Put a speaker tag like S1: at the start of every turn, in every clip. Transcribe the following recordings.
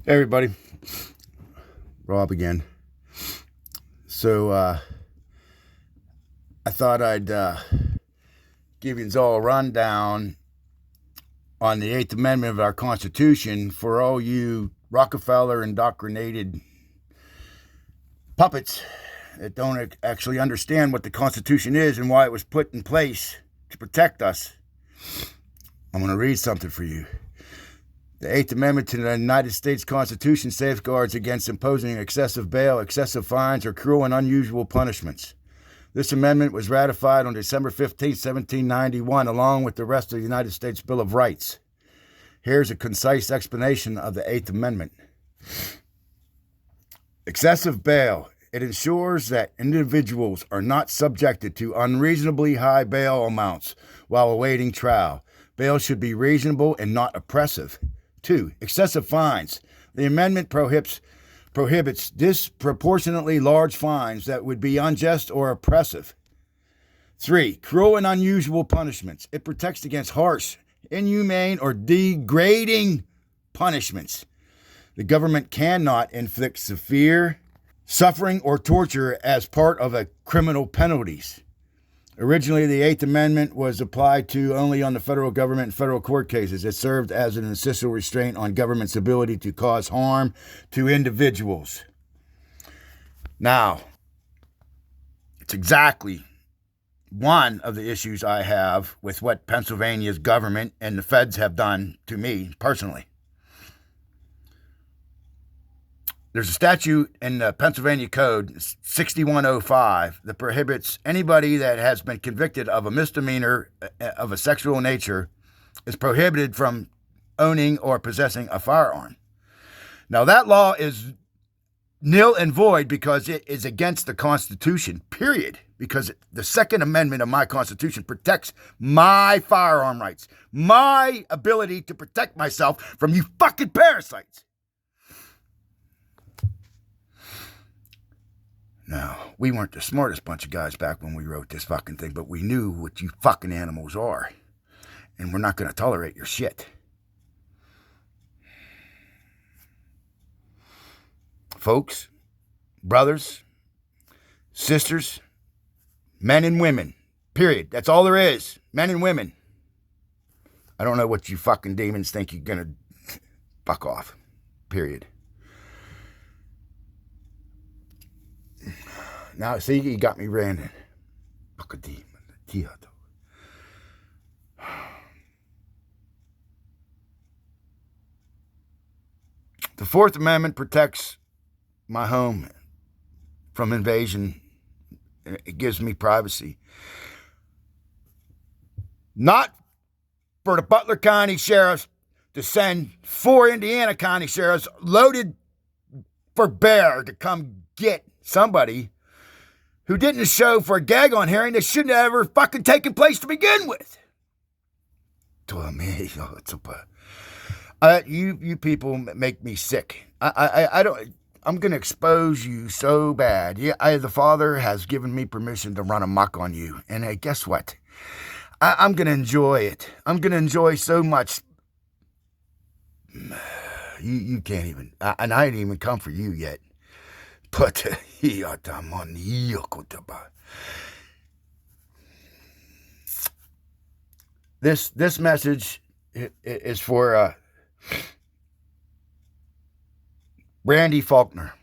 S1: Hey everybody, Rob again. So I thought I'd give you all a rundown on the Eighth Amendment of our Constitution for all you Rockefeller indoctrinated puppets that don't actually understand what the Constitution is and why it was put in place to protect us. I'm going to read something for you. The Eighth Amendment to the United States Constitution safeguards against imposing excessive bail, excessive fines, or cruel and unusual punishments. This amendment was ratified on December 15, 1791, along with the rest of the United States Bill of Rights. Here's a concise explanation of the Eighth Amendment. Excessive bail. It ensures that individuals are not subjected to unreasonably high bail amounts while awaiting trial. Bail should be reasonable and not oppressive. 2. Excessive fines. The amendment prohibits disproportionately large fines that would be unjust or oppressive. 3. Cruel and unusual punishments. It protects against harsh, inhumane, or degrading punishments. The government cannot inflict severe suffering or torture as part of a criminal penalties. Originally, the Eighth Amendment was applied to only on the federal government and federal court cases. It served as an essential restraint on government's ability to cause harm to individuals. Now, it's exactly one of the issues I have with what Pennsylvania's government and the feds have done to me personally. There's a statute in the Pennsylvania Code, 6105, that prohibits anybody that has been convicted of a misdemeanor of a sexual nature is prohibited from owning or possessing a firearm. Now, that law is nil and void because it is against the Constitution, period. Because the Second Amendment of my Constitution protects my firearm rights, my ability to protect myself from you fucking parasites. Now, we weren't the smartest bunch of guys back when we wrote this fucking thing, but we knew what you fucking animals are. And we're not going to tolerate your shit. Folks, brothers, sisters, men and women, period. That's all there is. Men and women. I don't know what you fucking demons think you're going to fuck off. Period. Now, see, you got me ranting. The Fourth Amendment protects my home from invasion. It gives me privacy. Not for the Butler County Sheriffs to send 4 Indiana County Sheriffs loaded for bear to come get somebody who didn't show for a gag-on hearing that shouldn't have ever fucking taken place to begin with. You people make me sick. I don't. I'm gonna expose you so bad. Yeah, the Father has given me permission to run amok on you, and guess what? I'm gonna enjoy it. I'm gonna enjoy so much. You can't even. And I ain't even come for you yet. But this message is for Randy Faulkner.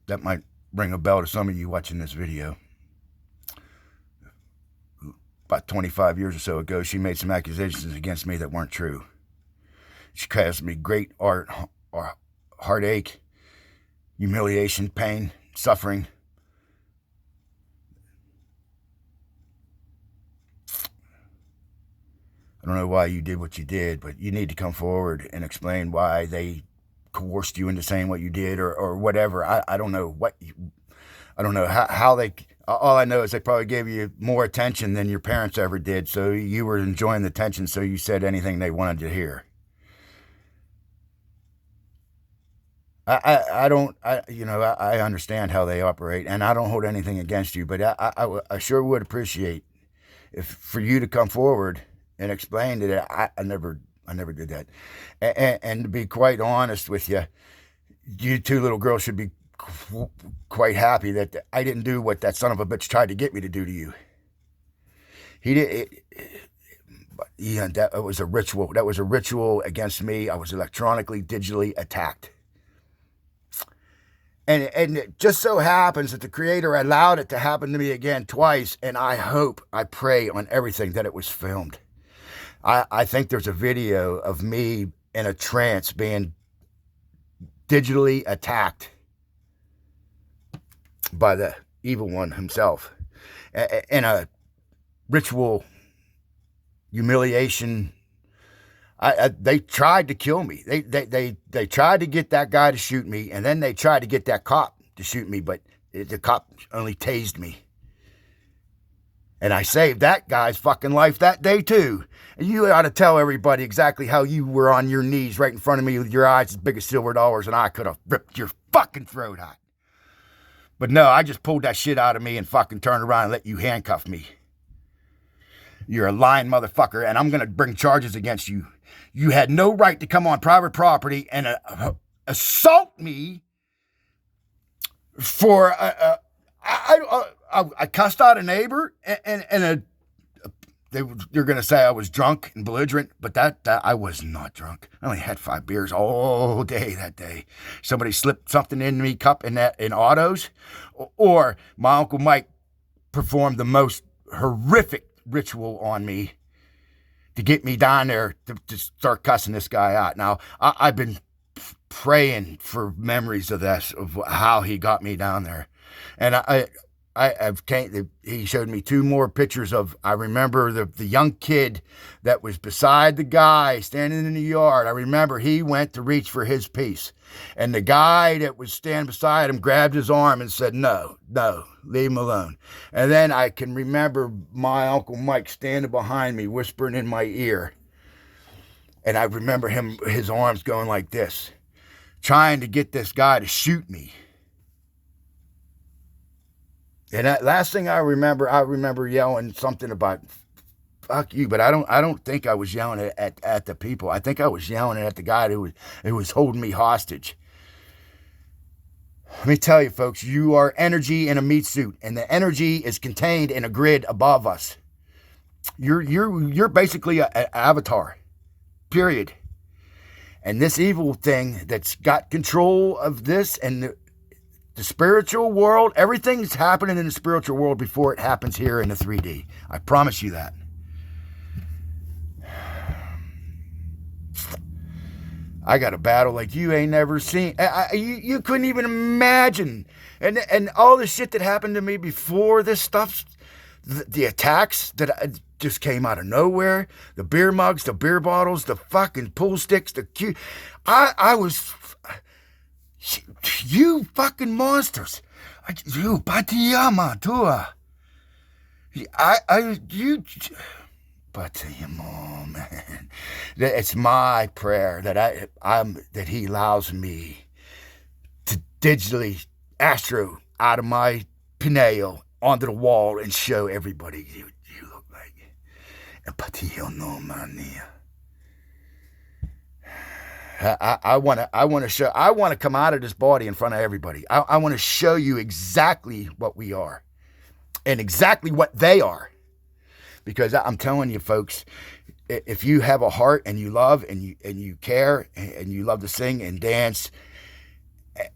S1: That might ring a bell to some of you watching this video. About 25 years or so ago, she made some accusations against me that weren't true. She caused me great heartache, humiliation, pain, suffering. I don't know why you did what you did, but you need to come forward and explain why they coerced you into saying what you did or whatever. I don't know I don't know how they, all I know is they probably gave you more attention than your parents ever did. So you were enjoying the attention. So you said anything they wanted to hear. I understand how they operate, and I don't hold anything against you, but I sure would appreciate if for you to come forward and explain that I never did that. And to be quite honest with you, you two little girls should be quite happy that I didn't do what that son of a bitch tried to get me to do to you. He did. Yeah, that was a ritual. That was a ritual against me. I was electronically, digitally attacked. And it just so happens that the Creator allowed it to happen to me again twice, and I pray on everything that it was filmed. I think there's a video of me in a trance being digitally attacked by the evil one himself in a ritual humiliation. They tried to kill me. They tried to get that guy to shoot me, and then they tried to get that cop to shoot me, but the cop only tased me. And I saved that guy's fucking life that day too. And you ought to tell everybody exactly how you were on your knees right in front of me with your eyes as big as silver dollars, and I could have ripped your fucking throat out. But no, I just pulled that shit out of me and fucking turned around and let you handcuff me. You're a lying motherfucker, and I'm going to bring charges against you. You had no right to come on private property and assault me for... I cussed out a neighbor, and you're going to say I was drunk and belligerent, but that I was not drunk. I only had 5 beers all day that day. Somebody slipped something in me cup in autos, or my Uncle Mike performed the most horrific ritual on me to get me down there to start cussing this guy out. Now, I've been praying for memories of this, of how he got me down there. And he showed me 2 more pictures of, I remember the young kid that was beside the guy standing in the yard. I remember he went to reach for his piece. And the guy that was standing beside him grabbed his arm and said, no, leave him alone. And then I can remember my Uncle Mike standing behind me, whispering in my ear. And I remember his arms going like this, trying to get this guy to shoot me. And that last thing I remember yelling something about fuck you, but I don't think I was yelling at the people. I think I was yelling at the guy who was holding me hostage. Let me tell you, folks, you are energy in a meat suit, and the energy is contained in a grid above us. You're basically an avatar, period. And this evil thing that's got control of this and the spiritual world, everything's happening in the spiritual world before it happens here in the 3D. I promise you that. I got a battle like you ain't never seen. You couldn't even imagine. And all the shit that happened to me before this stuff, the attacks that just came out of nowhere, the beer mugs, the beer bottles, the fucking pool sticks, I was... You fucking monsters. You Patiyama tua. Patiyama, man. It's my prayer that he allows me to digitally astro out of my pineal onto the wall and show everybody you look like. Patiyama mania. I want to come out of this body in front of everybody. I want to show you exactly what we are and exactly what they are. Because I'm telling you, folks, if you have a heart and you love and you care and you love to sing and dance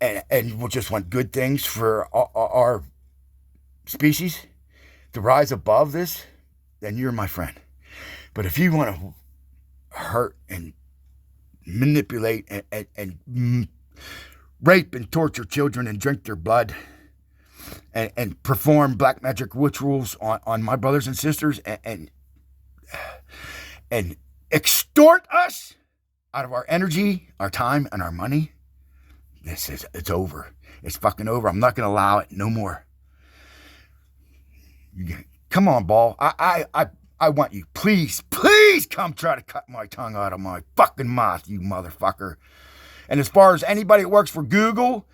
S1: and we just want good things for our species to rise above this, then you're my friend. But if you want to hurt and manipulate and rape and torture children and drink their blood and perform black magic rituals on my brothers and sisters and extort us out of our energy, our time, and our money, it's over. It's fucking over. I'm not going to allow it no more. Come on, Ball. I want you, please come try to cut my tongue out of my fucking mouth, you motherfucker. And as far as anybody that works for Google,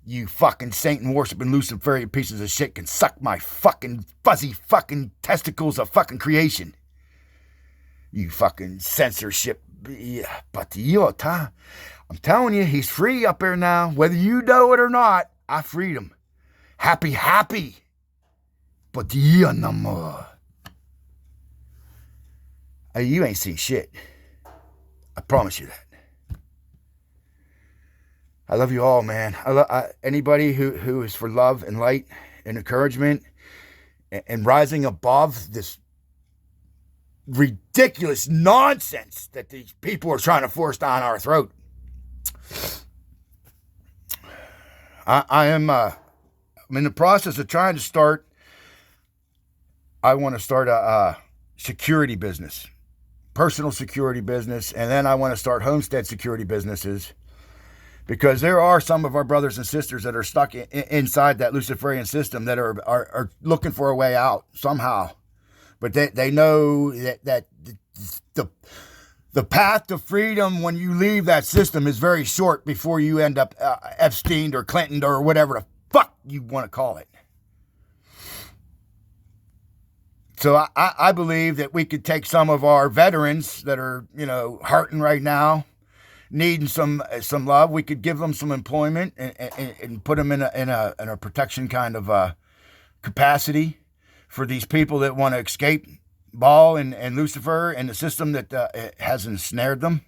S1: you fucking Satan worshiping Luciferian pieces of shit can suck my fucking fuzzy fucking testicles of fucking creation. You fucking censorship I'm telling you, he's free up there now. Whether you know it or not, I freed him. Happy. But no more. Hey, you ain't seen shit. I promise you that. I love you all, man. Anybody who is for love and light and encouragement and rising above this ridiculous nonsense that these people are trying to force down our throat. I'm in the process of trying to start. I want to start a security business, personal security business, and then I want to start homestead security businesses, because there are some of our brothers and sisters that are stuck inside that Luciferian system that are looking for a way out somehow. But they know that the path to freedom when you leave that system is very short before you end up Epstein or Clinton or whatever the fuck you want to call it. So I believe that we could take some of our veterans that are, hurting right now, needing some love. We could give them some employment and put them in a protection kind of capacity for these people that want to escape Baal and Lucifer and the system that has ensnared them.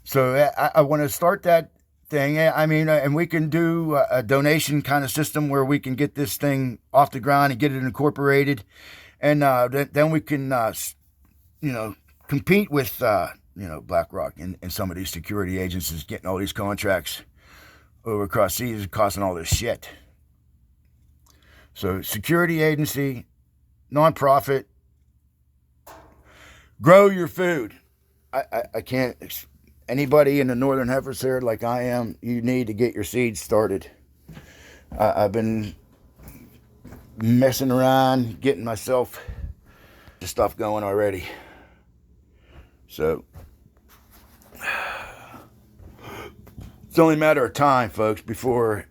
S1: So I want to start that thing. I mean, and we can do a donation kind of system where we can get this thing off the ground and get it incorporated, and then we can, compete with, BlackRock and some of these security agencies getting all these contracts over across seas and costing all this shit. So, security agency, nonprofit, grow your food. I can't. Anybody in the Northern Hemisphere like I am, you need to get your seeds started. I've been messing around, getting myself the stuff going already. So, it's only a matter of time, folks, before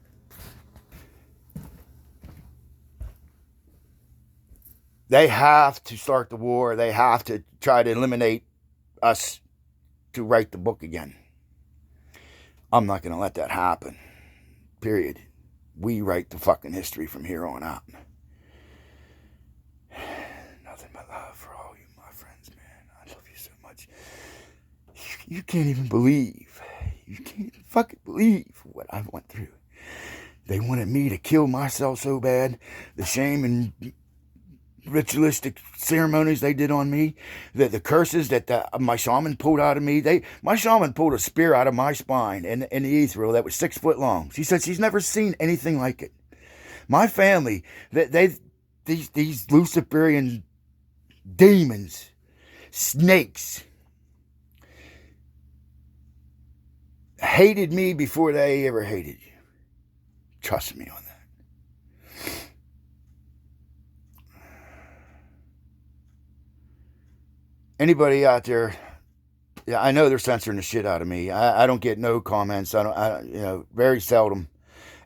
S1: they have to start the war. They have to try to eliminate us to write the book again. I'm not going to let that happen. Period. We write the fucking history from here on out. Nothing but love for all you, my friends, man. I love you so much. You can't even believe. You can't even fucking believe what I went through. They wanted me to kill myself so bad. The shame and ritualistic ceremonies they did on me, the curses that my shaman pulled out of me. My shaman pulled a spear out of my spine in the ethereal that was 6 foot long. She said she's never seen anything like it. My family, these Luciferian demons, snakes, hated me before they ever hated you. Trust me on that. Anybody out there, yeah, I know they're censoring the shit out of me. I don't get no comments. Very seldom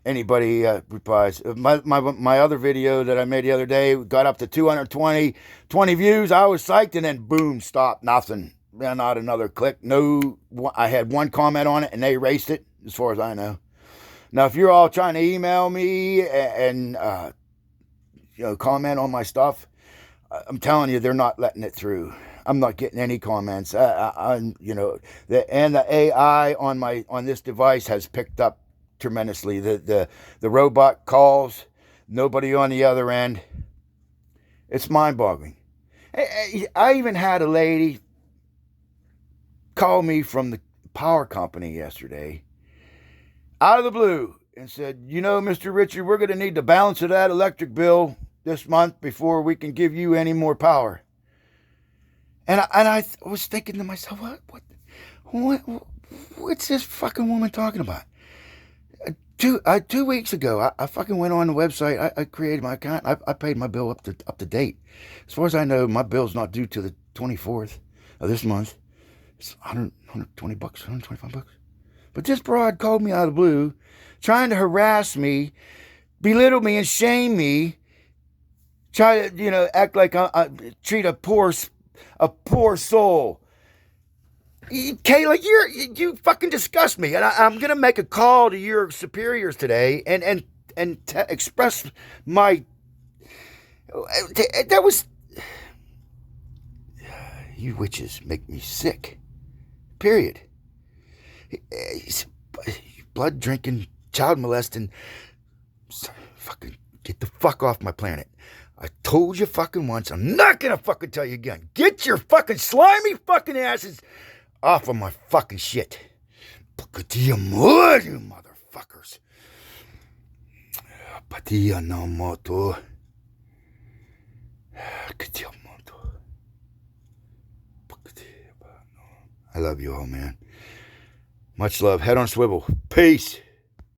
S1: anybody replies. My other video that I made the other day got up to 220 views. I was psyched, and then boom, stop, nothing. Not another click. No, I had one comment on it, and they erased it, as far as I know. Now, if you're all trying to email me and comment on my stuff, I'm telling you, they're not letting it through. I'm not getting any comments. The AI on this device has picked up tremendously. The robot calls, nobody on the other end. It's mind-boggling. I even had a lady call me from the power company yesterday, out of the blue, and said, Mr. Richard, we're going to need the balance of that electric bill this month before we can give you any more power. And I was thinking to myself, what's this fucking woman talking about? 2 weeks ago, I fucking went on the website. I created my account. I paid my bill up to date. As far as I know, my bill's not due till the 24th of this month. It's $120, $125. But this broad called me out of the blue, trying to harass me, belittle me, and shame me. Try to, act like I treat a poor soul Kayla, you fucking disgust me, and I'm gonna make a call to your superiors today and express my. That was. You witches make me sick. Period. Blood drinking, child molesting. Fucking get the fuck off my planet. I told you fucking once. I'm not gonna fucking tell you again. Get your fucking slimy fucking asses off of my fucking shit. Patilla more, you motherfuckers. Patilla no moto. I love you all, man. Much love. Head on swivel. Peace.